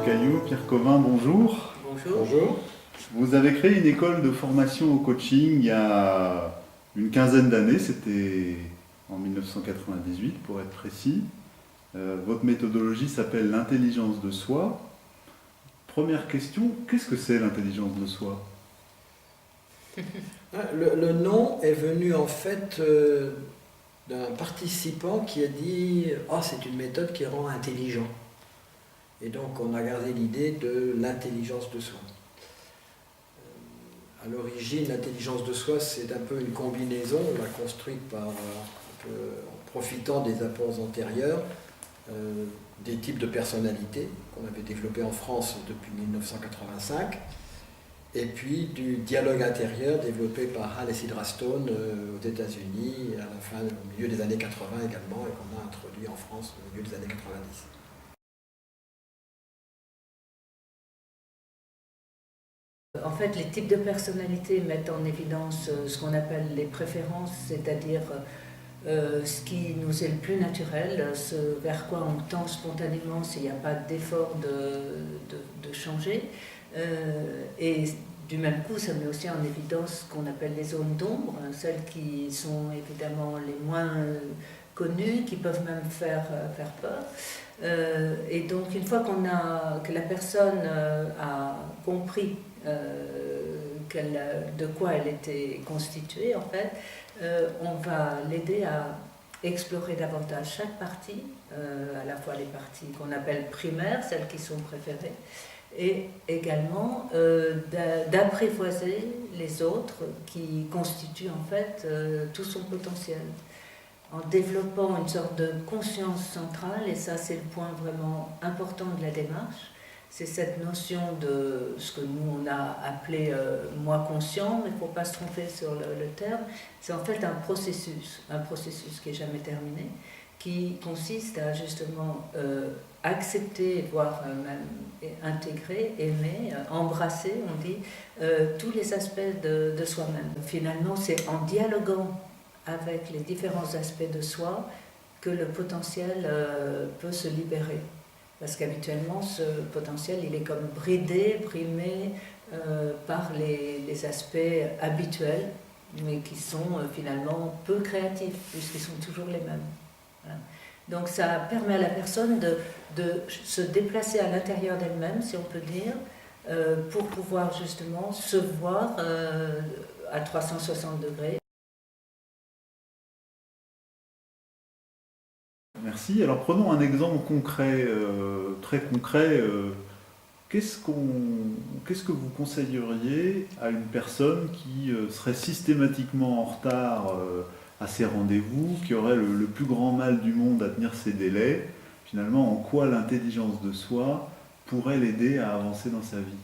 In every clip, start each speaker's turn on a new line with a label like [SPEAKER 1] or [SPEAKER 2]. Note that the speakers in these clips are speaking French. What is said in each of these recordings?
[SPEAKER 1] Pierre Caillou, Pierre Covin, bonjour.
[SPEAKER 2] Bonjour.
[SPEAKER 3] Bonjour.
[SPEAKER 1] Vous avez créé une école de formation au coaching il y a une quinzaine d'années, c'était en 1998 pour être précis. Votre méthodologie s'appelle l'intelligence de soi. Première question, qu'est-ce que c'est l'intelligence de soi?
[SPEAKER 2] Le nom est venu en fait d'un participant qui a dit « Ah, c'est une méthode qui rend intelligent ». Et donc on a gardé l'idée de l'intelligence de soi. À l'origine, l'intelligence de soi, c'est un peu une combinaison, on l'a construite en profitant des apports antérieurs, des types de personnalités qu'on avait développés en France depuis 1985, et puis du dialogue intérieur développé par Hal et Sidra Stone aux États-Unis au milieu des années 80 également, et qu'on a introduit en France au milieu des années 90.
[SPEAKER 4] En fait, les types de personnalités mettent en évidence ce qu'on appelle les préférences, c'est-à-dire ce qui nous est le plus naturel, ce vers quoi on tend spontanément s'il n'y a pas d'effort de changer. Et du même coup, ça met aussi en évidence ce qu'on appelle les zones d'ombre, celles qui sont évidemment les moins connues, qui peuvent même faire peur. Et donc, une fois que la personne a compris de quoi elle était constituée, en fait, on va l'aider à explorer davantage chaque partie, à la fois les parties qu'on appelle primaires, celles qui sont préférées, et également d'apprivoiser les autres qui constituent en fait tout son potentiel. En développant une sorte de conscience centrale, et ça c'est le point vraiment important de la démarche, c'est cette notion de ce que nous on a appelé moi conscient, mais il ne faut pas se tromper sur le terme, c'est en fait un processus qui n'est jamais terminé, qui consiste à justement accepter, voire même intégrer, aimer, embrasser, on dit, tous les aspects de soi-même. Finalement, c'est en dialoguant avec les différents aspects de soi que le potentiel peut se libérer. Parce qu'habituellement, ce potentiel, il est comme bridé, brimé par les aspects habituels, mais qui sont finalement peu créatifs, puisqu'ils sont toujours les mêmes. Voilà. Donc ça permet à la personne de se déplacer à l'intérieur d'elle-même, si on peut dire, pour pouvoir justement se voir à 360 degrés.
[SPEAKER 1] Merci. Alors prenons un exemple concret, très concret. Qu'est-ce que vous conseilleriez à une personne qui serait systématiquement en retard à ses rendez-vous, qui aurait le plus grand mal du monde à tenir ses délais? Finalement, en quoi l'intelligence de soi pourrait l'aider à avancer dans sa vie?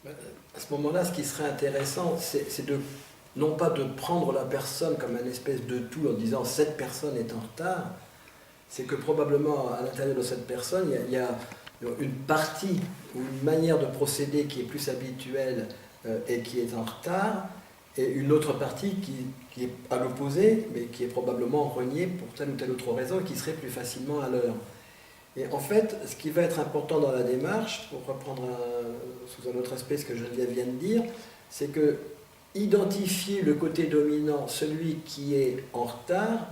[SPEAKER 2] À ce moment-là, ce qui serait intéressant, c'est non pas de prendre la personne comme une espèce de tout en disant « cette personne est en retard », c'est que probablement à l'intérieur de cette personne, il y a une partie ou une manière de procéder qui est plus habituelle et qui est en retard, et une autre partie qui est à l'opposé, mais qui est probablement reniée pour telle ou telle autre raison et qui serait plus facilement à l'heure. Et en fait, ce qui va être important dans la démarche, pour reprendre sous un autre aspect ce que Geneviève vient de dire, c'est que identifier le côté dominant, celui qui est en retard,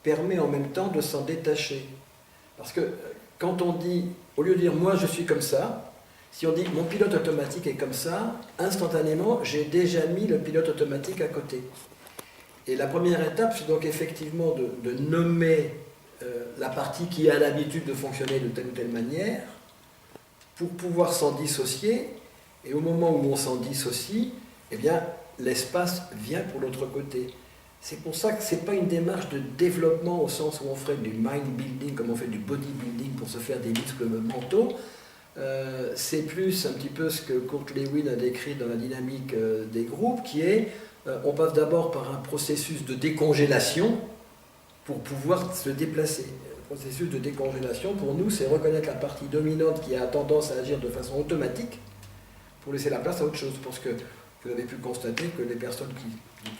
[SPEAKER 2] permet en même temps de s'en détacher. Parce que quand on dit, au lieu de dire « moi je suis comme ça », si on dit « mon pilote automatique est comme ça », instantanément j'ai déjà mis le pilote automatique à côté. Et la première étape, c'est donc effectivement de nommer la partie qui a l'habitude de fonctionner de telle ou telle manière, pour pouvoir s'en dissocier, et au moment où on s'en dissocie, eh bien l'espace vient pour l'autre côté. C'est pour ça que ce n'est pas une démarche de développement au sens où on ferait du mind building, comme on fait du body building pour se faire des muscles mentaux. C'est plus un petit peu ce que Kurt Lewin a décrit dans la dynamique des groupes, qui est, on passe d'abord par un processus de décongélation pour pouvoir se déplacer. Le processus de décongélation, pour nous, c'est reconnaître la partie dominante qui a tendance à agir de façon automatique pour laisser la place à autre chose. Parce que vous avez pu constater que les personnes qui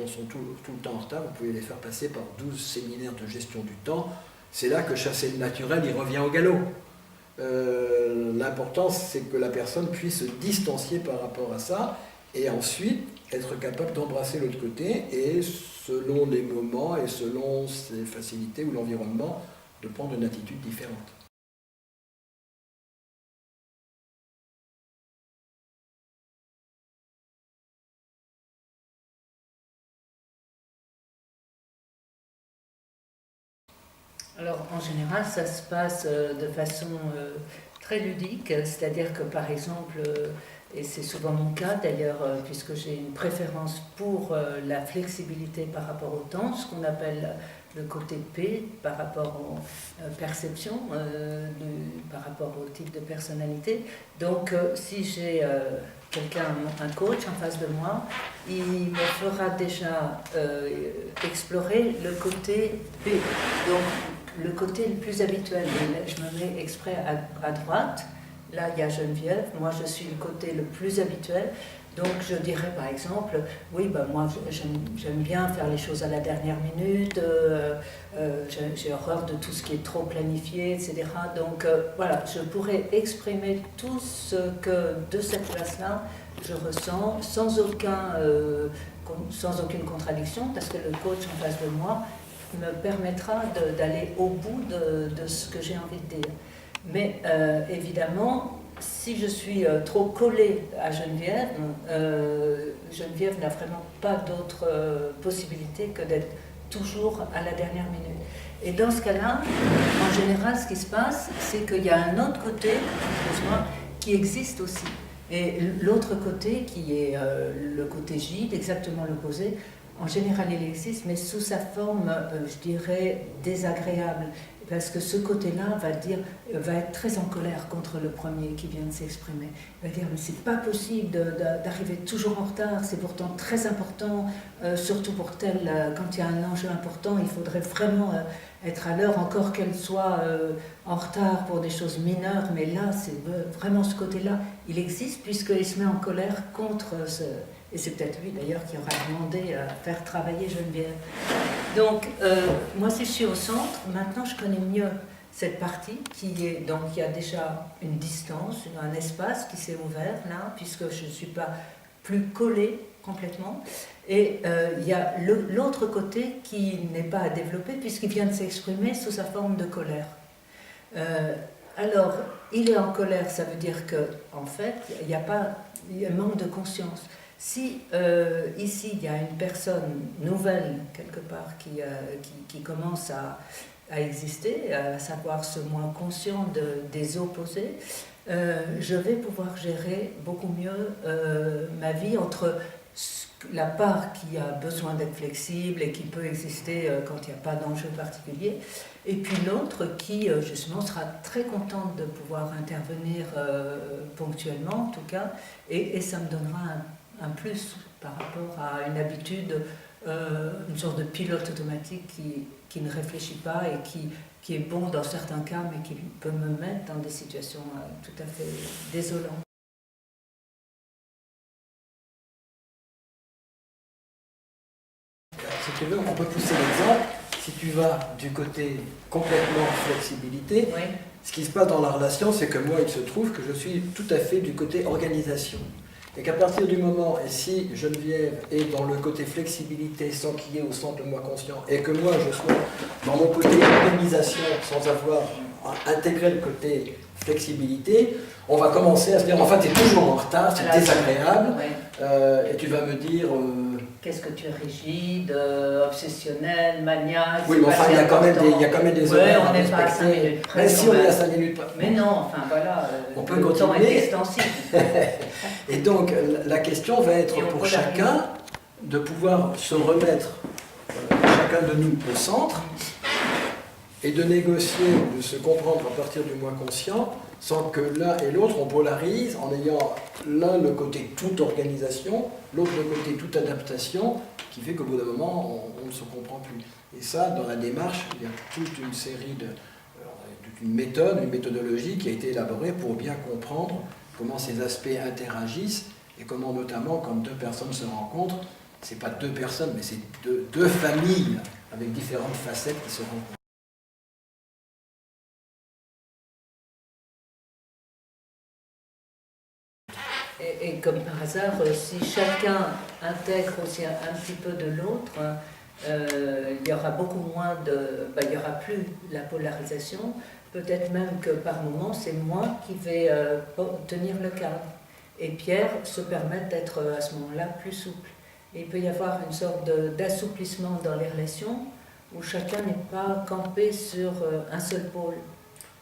[SPEAKER 2] sont tout le temps en retard, vous pouvez les faire passer par 12 séminaires de gestion du temps. C'est là que chasser le naturel, il revient au galop. L'important, c'est que la personne puisse se distancier par rapport à ça et ensuite être capable d'embrasser l'autre côté et selon les moments et selon ses facilités ou l'environnement, de prendre une attitude différente.
[SPEAKER 4] Alors, en général, ça se passe de façon très ludique, c'est-à-dire que, par exemple, et c'est souvent mon cas d'ailleurs, puisque j'ai une préférence pour la flexibilité par rapport au temps, ce qu'on appelle le côté P par rapport aux perceptions, par rapport au type de personnalité. Donc, si j'ai quelqu'un, un coach en face de moi, il me fera déjà explorer le côté P. Donc, le côté le plus habituel. Je me mets exprès à droite. Là, il y a Geneviève. Moi, je suis le côté le plus habituel. Donc, je dirais par exemple, oui, ben, moi, j'aime bien faire les choses à la dernière minute. J'ai horreur de tout ce qui est trop planifié, etc. Donc, voilà, je pourrais exprimer tout ce que, de cette place-là, je ressens sans aucune contradiction, parce que le coach en face de moi me permettra d'aller au bout de ce que j'ai envie de dire. Mais évidemment, si je suis trop collée à Geneviève, Geneviève n'a vraiment pas d'autre possibilité que d'être toujours à la dernière minute. Et dans ce cas-là, en général, ce qui se passe, c'est qu'il y a un autre côté, excuse-moi, qui existe aussi. Et l'autre côté, qui est le côté Gide, exactement l'opposé, en général, il existe, mais sous sa forme, je dirais, désagréable. Parce que ce côté-là va être très en colère contre le premier qui vient de s'exprimer. Il va dire, mais c'est pas possible d'arriver toujours en retard, c'est pourtant très important, surtout pour quand il y a un enjeu important, il faudrait vraiment être à l'heure, encore qu'elle soit en retard pour des choses mineures, mais là, c'est vraiment ce côté-là, il existe puisqu'il se met en colère contre ce... Et c'est peut-être lui d'ailleurs qui aura demandé à faire travailler Geneviève. Donc, moi si je suis au centre, maintenant je connais mieux cette partie qui est... Donc il y a déjà une distance, un espace qui s'est ouvert là, puisque je ne suis pas plus collée complètement. Et il y a l'autre côté qui n'est pas à développer puisqu'il vient de s'exprimer sous sa forme de colère. Alors, il est en colère, ça veut dire qu'en fait, il y a un manque de conscience. Si ici il y a une personne nouvelle quelque part qui commence à exister, à savoir ce moins conscient des opposés, je vais pouvoir gérer beaucoup mieux ma vie entre la part qui a besoin d'être flexible et qui peut exister quand il n'y a pas d'enjeu particulier, et puis l'autre qui justement sera très contente de pouvoir intervenir ponctuellement en tout cas, et ça me donnera un plus par rapport à une habitude, une sorte de pilote automatique qui ne réfléchit pas et qui est bon dans certains cas, mais qui peut me mettre dans des situations tout à fait désolantes.
[SPEAKER 2] Si tu veux, on peut pousser l'exemple. Si tu vas du côté complètement flexibilité,
[SPEAKER 4] Oui.
[SPEAKER 2] Ce qui se passe dans la relation, c'est que moi, il se trouve que je suis tout à fait du côté organisation. Et qu'à partir du moment, et si Geneviève est dans le côté flexibilité sans qu'il y ait au centre le moi conscient, et que moi je sois dans mon côté organisation sans avoir intégré le côté flexibilité, on va commencer à se dire, enfin tu es toujours en retard, c'est désagréable, et tu vas me dire...
[SPEAKER 4] Qu'est-ce que tu es rigide, obsessionnel, maniaque?
[SPEAKER 2] Oui, mais enfin, il y a quand même des horaires à respecter.
[SPEAKER 4] À 5 minutes près,
[SPEAKER 2] même si on est à 5 minutes près.
[SPEAKER 4] Mais non, enfin voilà,
[SPEAKER 2] on peut
[SPEAKER 4] le
[SPEAKER 2] continuer.
[SPEAKER 4] temps est extensif.
[SPEAKER 2] Et donc, la question va être pour chacun de pouvoir se remettre, chacun de nous, au centre, et de négocier, de se comprendre à partir du moi conscient, sans que l'un et l'autre on polarise, en ayant l'un le côté toute organisation, l'autre le côté toute adaptation, qui fait qu'au bout d'un moment, on ne se comprend plus. Et ça, dans la démarche, il y a toute une série une méthodologie qui a été élaborée pour bien comprendre comment ces aspects interagissent et comment notamment quand deux personnes se rencontrent, c'est pas deux personnes, mais c'est deux familles avec différentes facettes qui se rencontrent.
[SPEAKER 4] Et comme par hasard, si chacun intègre aussi un petit peu de l'autre, il y aura beaucoup moins il n'y aura plus la polarisation. Peut-être même que par moment, c'est moi qui vais tenir le cadre. Et Pierre se permet d'être à ce moment-là plus souple. Et il peut y avoir une sorte d'assouplissement dans les relations où chacun n'est pas campé sur un seul pôle.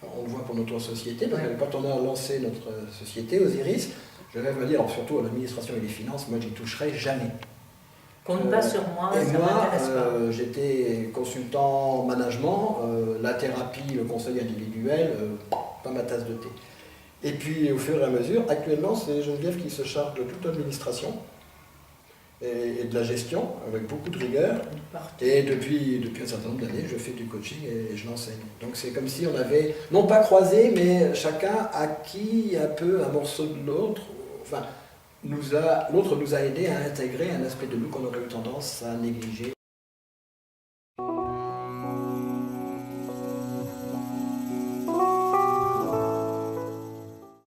[SPEAKER 2] On le voit pour notre société, donc
[SPEAKER 4] Ouais.
[SPEAKER 2] quand on a lancé notre société, Osiris, je rêve me dire, surtout à l'administration et les finances, moi j'y toucherai jamais.
[SPEAKER 4] Compte pas sur moi,
[SPEAKER 2] Et
[SPEAKER 4] ça
[SPEAKER 2] moi,
[SPEAKER 4] m'intéresse pas.
[SPEAKER 2] j'étais consultant management, la thérapie, le conseil individuel, pas ma tasse de thé. Et puis au fur et à mesure, actuellement c'est Geneviève qui se charge de toute l'administration et de la gestion, avec beaucoup de rigueur.
[SPEAKER 4] Partout.
[SPEAKER 2] Et depuis un certain nombre d'années, je fais du coaching et je l'enseigne. Donc c'est comme si on avait, non pas croisé, mais chacun acquis un peu un morceau de l'autre. Enfin, l'autre nous a aidé à intégrer un aspect de nous qu'on aurait eu tendance à négliger.